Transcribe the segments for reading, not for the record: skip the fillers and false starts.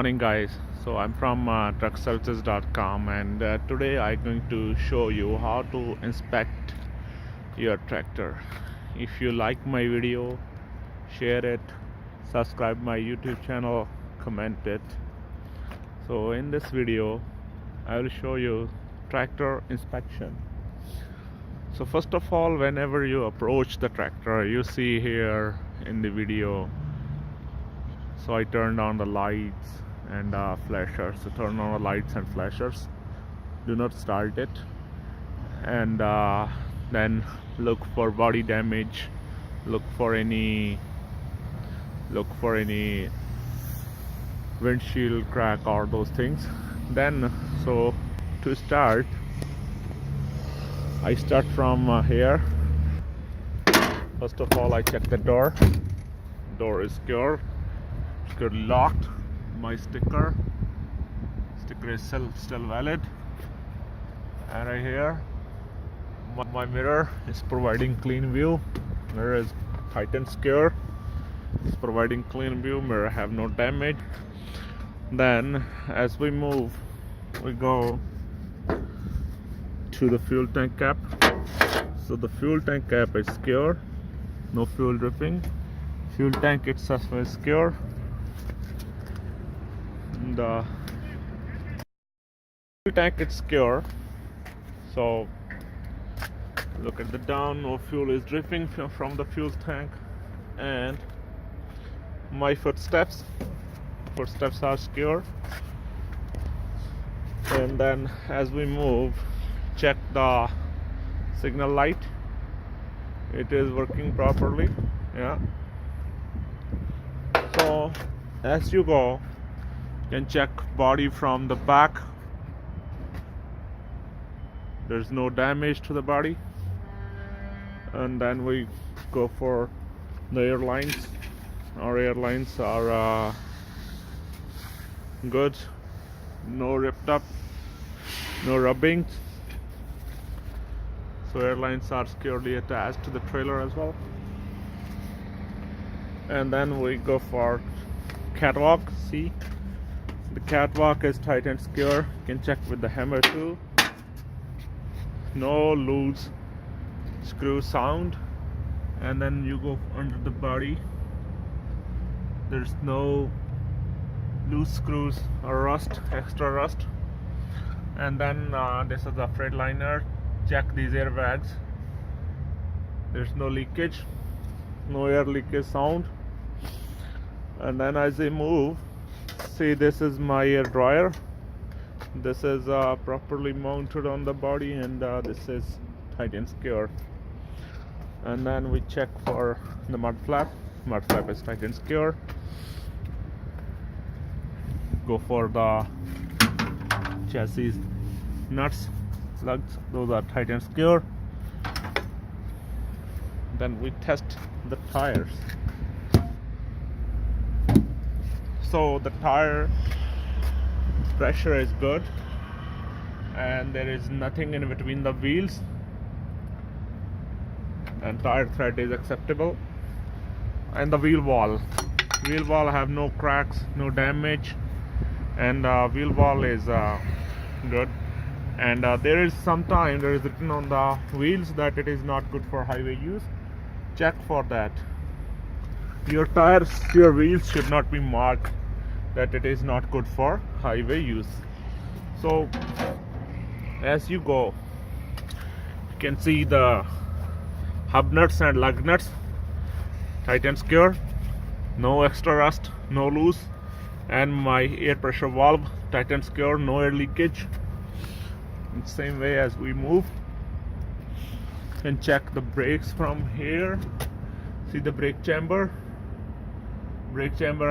Morning guys. So I'm from truckservicez.com, and today I'm going to show you how to inspect your tractor. If you like my video, share it, subscribe my YouTube channel, comment it. So in this video I will show you tractor inspection. So first of all, whenever you approach the tractor, you see here in the video, so I turned on the lights and flashers. So turn on the lights and flashers, do not start it, and then look for body damage, look for any windshield crack or those things. Then so to start, I start from here. First of all, I check the door is secure, locked. My sticker is still valid, and right here my mirror is providing clean view. Mirror is tight and secure, it's providing clean view. Mirror have no damage. Then as we move, we go to the fuel tank cap. So the fuel tank cap is secure, no fuel dripping. Fuel tank itself is secure. The fuel tank is secure. So look at the down, no fuel is dripping from the fuel tank. And my footsteps are secure. And then as we move, check the signal light, it is working properly. Yeah. So as you go, you can check body from the back. There's no damage to the body. And then we go for the airlines. Our airlines are good, no ripped up, no rubbing. So airlines are securely attached to the trailer as well. And then we go for catwalk. See, the catwalk is tight and secure. You can check with the hammer too. No loose screw sound. And then you go under the body, there's no loose screws or extra rust. And then this is the Freightliner. Check these airbags, there's no leakage, no air leakage sound. And then as I move, see, this is my air dryer. This is properly mounted on the body, and this is tight and secure. And then we check for the mud flap. Mud flap is tight and secure. Go for the chassis nuts, lugs, those are tight and secure. Then we test the tires. So the tire pressure is good, and there is nothing in between the wheels, and tire tread is acceptable. And the wheel wall have no cracks, no damage, and wheel wall is good. And there is written on the wheels that it is not good for highway use. Check for that. Your wheels should not be marked that it is not good for highway use. So as you go, you can see the hub nuts and lug nuts, tight and secure, no extra rust, no loose. And my air pressure valve, tight and secure, no air leakage. In the same way, as we move, and check the brakes from here. See the brake chamber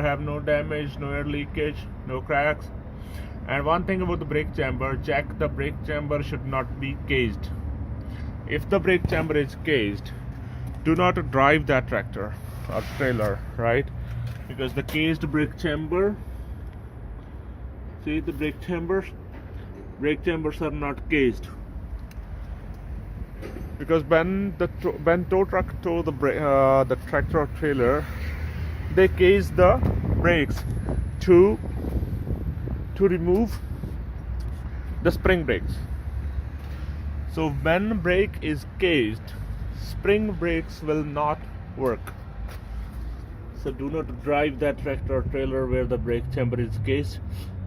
have no damage, no air leakage, no cracks. And one thing about the brake chamber, check the brake chamber should not be caged. If the brake chamber is caged, do not drive that tractor or trailer, right? Because the caged brake chamber, see the brake chambers are not caged. Because when tow truck tow the tractor or trailer, they cage the brakes to to remove the spring brakes. So when brake is caged, spring brakes will not work. So do not drive that tractor or trailer where the brake chamber is caged.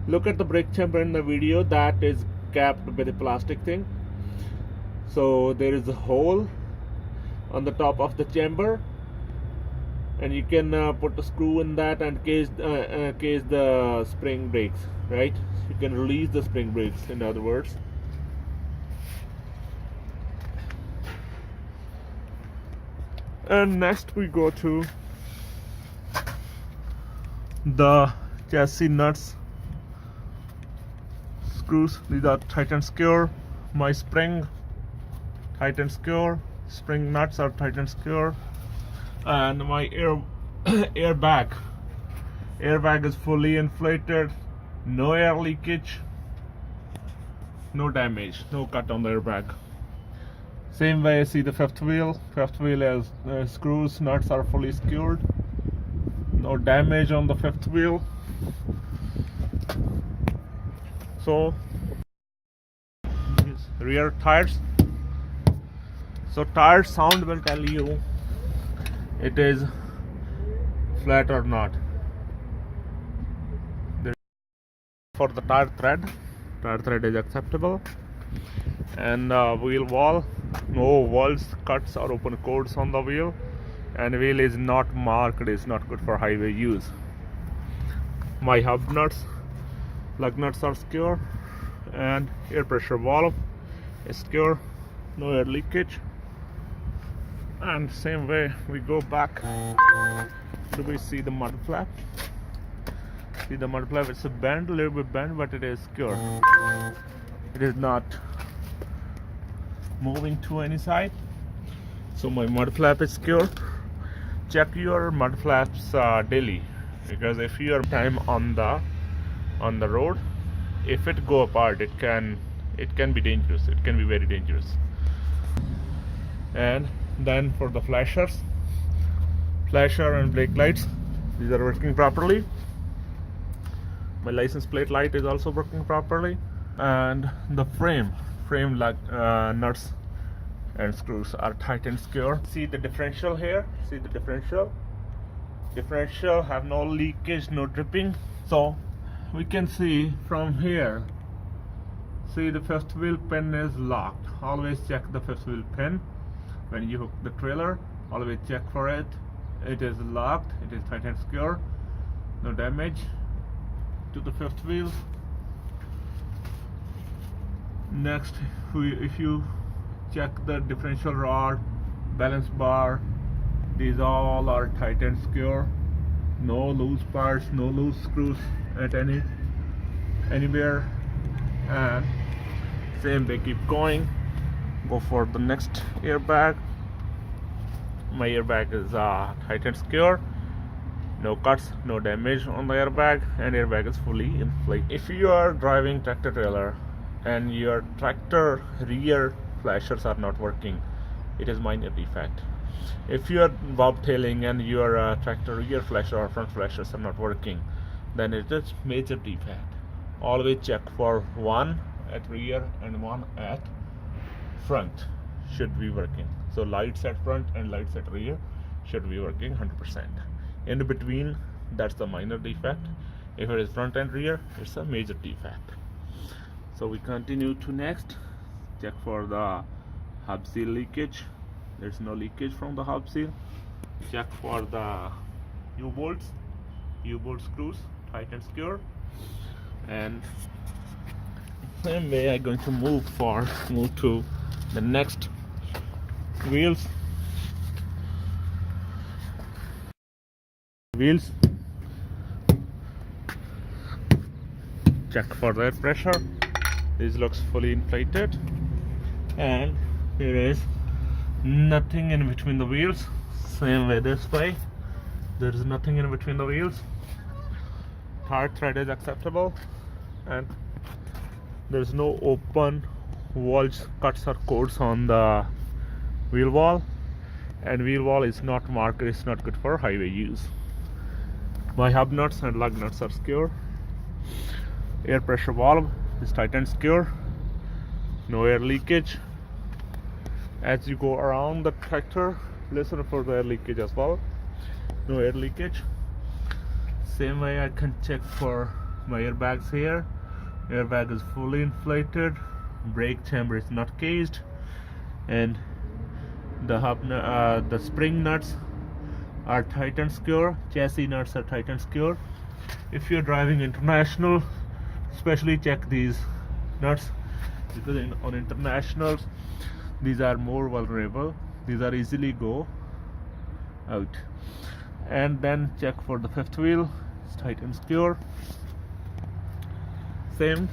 Look at the brake chamber in the video, that is capped with a plastic thing. So there is a hole on the top of the chamber, and you can put a screw in that and cage the spring brakes, right? You can release the spring brakes, in other words. And next we go to the chassis nuts, screws. These are tight and secure. My spring tight and secure, spring nuts are tight and secure, and my airbag is fully inflated, no air leakage, no damage, no cut on the airbag. Same way, see the fifth wheel has screws, nuts are fully secured, no damage on the fifth wheel. So these rear tires, so tire sound will tell you it is flat or not. For the tire thread is acceptable, and wheel wall, no walls, cuts or open chords on the wheel, and wheel is not marked, is not good for highway use. My hub nuts, lug nuts are secure, and air pressure valve is secure, no air leakage. And same way we go back, do we see the mud flap? See the mud flap, it's a bend, a little bit bent, but it is secure. It is not moving to any side. So my mud flap is secure. Check your mud flaps daily, because if you are time on the road, if it go apart, it can be dangerous. It can be very dangerous. And then for the flasher and brake lights, these are working properly. My license plate light is also working properly, and the frame nuts and screws are tight and secure. See the differential here, see the differential have no leakage, no dripping. So we can see from here, see the fifth wheel pin is locked. Always check the fifth wheel pin when you hook the trailer, always check for it. It is locked, it is tight and secure, no damage to the fifth wheel. Next, if you check the differential rod, balance bar, these all are tight and secure, no loose parts, no loose screws at anywhere. And same, they keep going. Go for the next airbag. My airbag is tight and secure, no cuts, no damage on the airbag, and airbag is fully inflated. If you are driving tractor trailer and your tractor rear flashers are not working, it is minor defect. If you are bobtailing and your tractor rear flasher or front flashers are not working, then it is major defect. Always check for one at rear and one at front should be working. So lights at front and lights at rear should be working 100%. In between, that's the minor defect. If it is front and rear, it's a major defect. So we continue to next. Check for the hub seal leakage. There's no leakage from the hub seal. Check for the U-bolts screws, tight and secure. And same way I'm going to move to the next wheels. Check for the air pressure. This looks fully inflated, and there is nothing in between the wheels. Same way this way, there is nothing in between the wheels. Tire thread is acceptable, and there is no open walls, cuts or chords on the wheel wall, and wheel wall is not marked, it's not good for highway use. My hub nuts and lug nuts are secure. Air pressure valve is tight and secure, no air leakage. As you go around the tractor, listen for the air leakage as well. No air leakage. Same way I can check for my airbags here. Airbag is fully inflated, brake chamber is not caged, and the spring nuts are tight and secure, chassis nuts are tight and secure. If you're driving international, especially check these nuts, because on internationals these are more vulnerable, these are easily go out. And then check for the fifth wheel, it's tight and secure. Same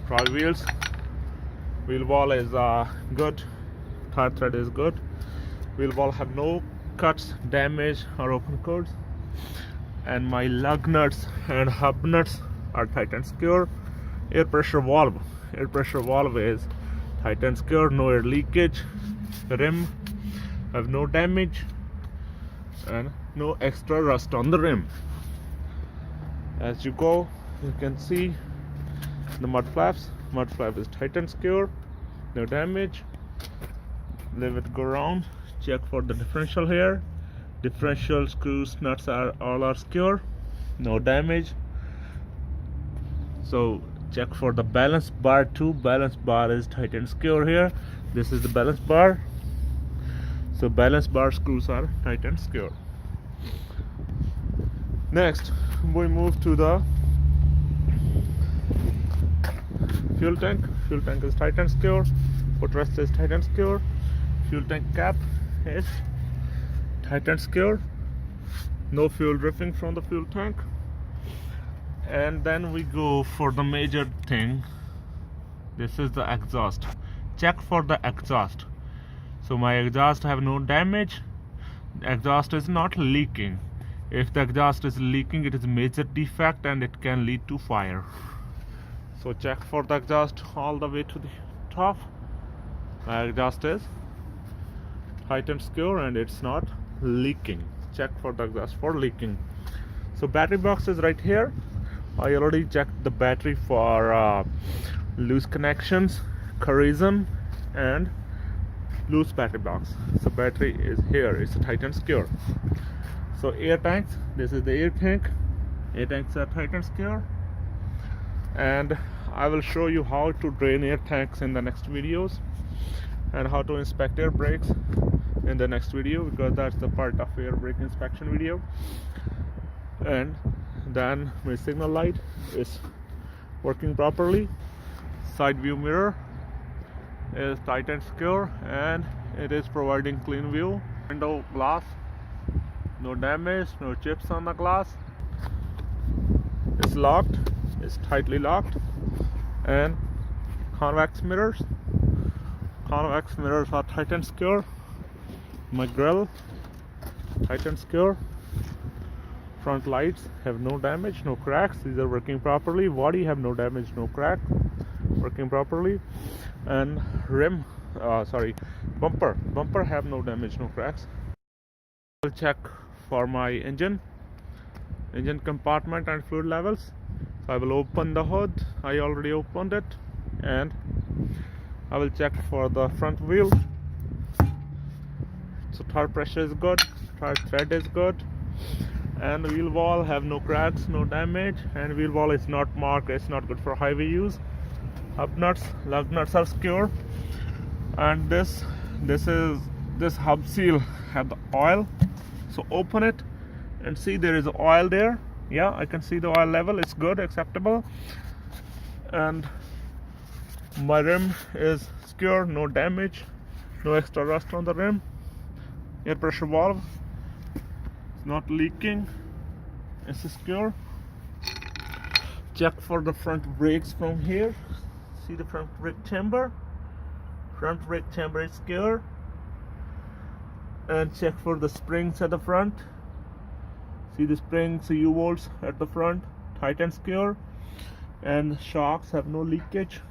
drive wheels, wheel wall is good, tire thread is good, wheel wall have no cuts, damage or open codes, and my lug nuts and hub nuts are tight and secure. Air pressure valve is tight and secure, no air leakage. The rim have no damage and no extra rust on the rim. As you go, you can see the mud flap is tight and secure, no damage. Let it go around, check for the differential here. Differential screws, nuts are all secure, no damage. So check for the balance bar too. Balance bar is tight and secure here. This is the balance bar. So balance bar screws are tight and secure. Next, we move to the fuel tank. Fuel tank is tight and secure. Footrest is tight and secure. Fuel tank cap is tight and secure. No fuel dripping from the fuel tank. And then we go for the major thing. This is the exhaust. Check for the exhaust. So my exhaust have no damage. The exhaust is not leaking. If the exhaust is leaking, it is a major defect and it can lead to fire. So check for the exhaust all the way to the top. My exhaust is tight and secure and it's not leaking. Check for the exhaust for leaking. So battery box is right here. I already checked the battery for loose connections, corrosion, and loose battery box. So battery is here, it's tight and secure. So air tanks, this is the air tank. Air tanks are tight and secure. And I will show you how to drain air tanks in the next videos, and how to inspect air brakes in the next video, because that's the part of air brake inspection video. And then my signal light is working properly. Side view mirror is tight and secure and it is providing clean view. Window glass, no damage, no chips on the glass. It's locked, it's tightly locked. And convex mirrors are tight and secure. My grille, tight and secure. Front lights have no damage, no cracks, these are working properly. Body have no damage, no crack, working properly. And bumper have no damage, no cracks. I'll check for my engine compartment and fluid levels. So I will open the hood, I already opened it, and I will check for the front wheel. So tire pressure is good, tire thread is good, and wheel wall have no cracks, no damage, and wheel wall is not marked, it's not good for highway use. Hub nuts, lug nuts are secure, and this hub seal have the oil. So open it and see there is oil there. Yeah, I can see the oil level, it's good, acceptable. And my rim is secure, no damage, no extra rust on the rim. Air pressure valve is not leaking, it's secure. Check for the front brakes from here. See the front brake chamber. Front brake chamber is secure. And check for the springs at the front. See the springs, U-bolts at the front, tight and secure. And shocks have no leakage.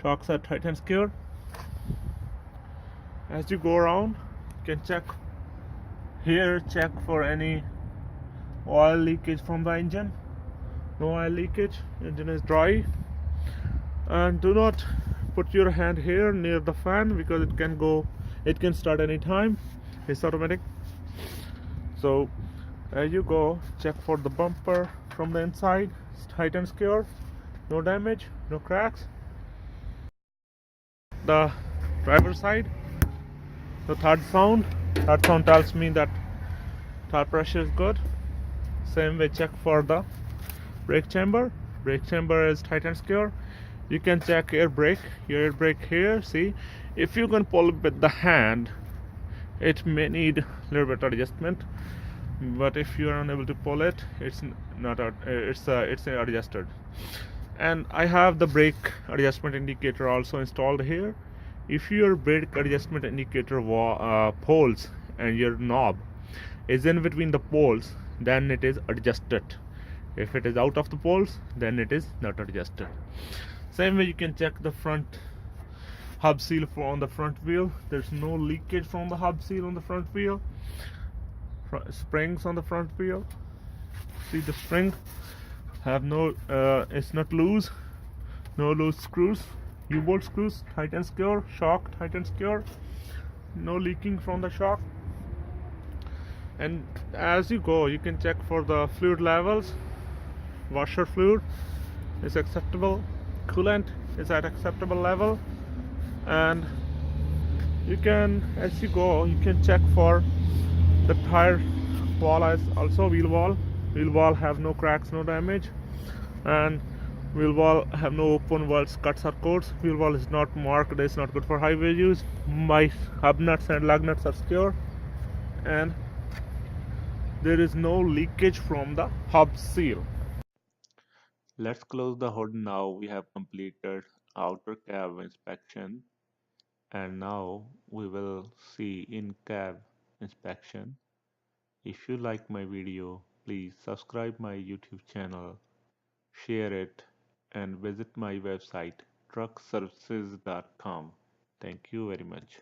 Shocks are tight and secure. As you go around, you can check here, check for any oil leakage from the engine. No oil leakage, engine is dry. And do not put your hand here near the fan because it can start anytime. It's automatic. So as you go, check for the bumper from the inside. It's tight and secure, no damage, no cracks. The driver side, the third sound tells me that tire pressure is good. Same way, check for the brake chamber. Brake chamber is tight and secure. You can check your air brake here. See, if you can pull with the hand, it may need a little bit adjustment, but if you are unable to pull it, it's not it's adjusted. And I have the brake adjustment indicator also installed here. If your brake adjustment indicator poles and your knob is in between the poles, then it is adjusted. If it is out of the poles, then it is not adjusted. Same way, you can check the front hub seal on the front wheel. There's no leakage from the hub seal on the front wheel. Springs on the front wheel. See, the spring have no it's not loose, no loose screws. U-bolt screws, tight and secure. Shock, tight and secure. No leaking from the shock. And as you go, you can check for the fluid levels. Washer fluid is acceptable, coolant is at acceptable level. And you can, as you go, you can check for the tire wall as also wheel wall have no cracks, no damage, and wheel wall have no open welds, cuts or coats. Wheel wall is not marked, it's not good for highway use. My hub nuts and lug nuts are secure, and there is no leakage from the hub seal. Let's close the hood now. We have completed outer cab inspection, and now we will see in-cab inspection. If you like my video, please subscribe my YouTube channel, share it, and visit my website truckservicez.com. Thank you very much.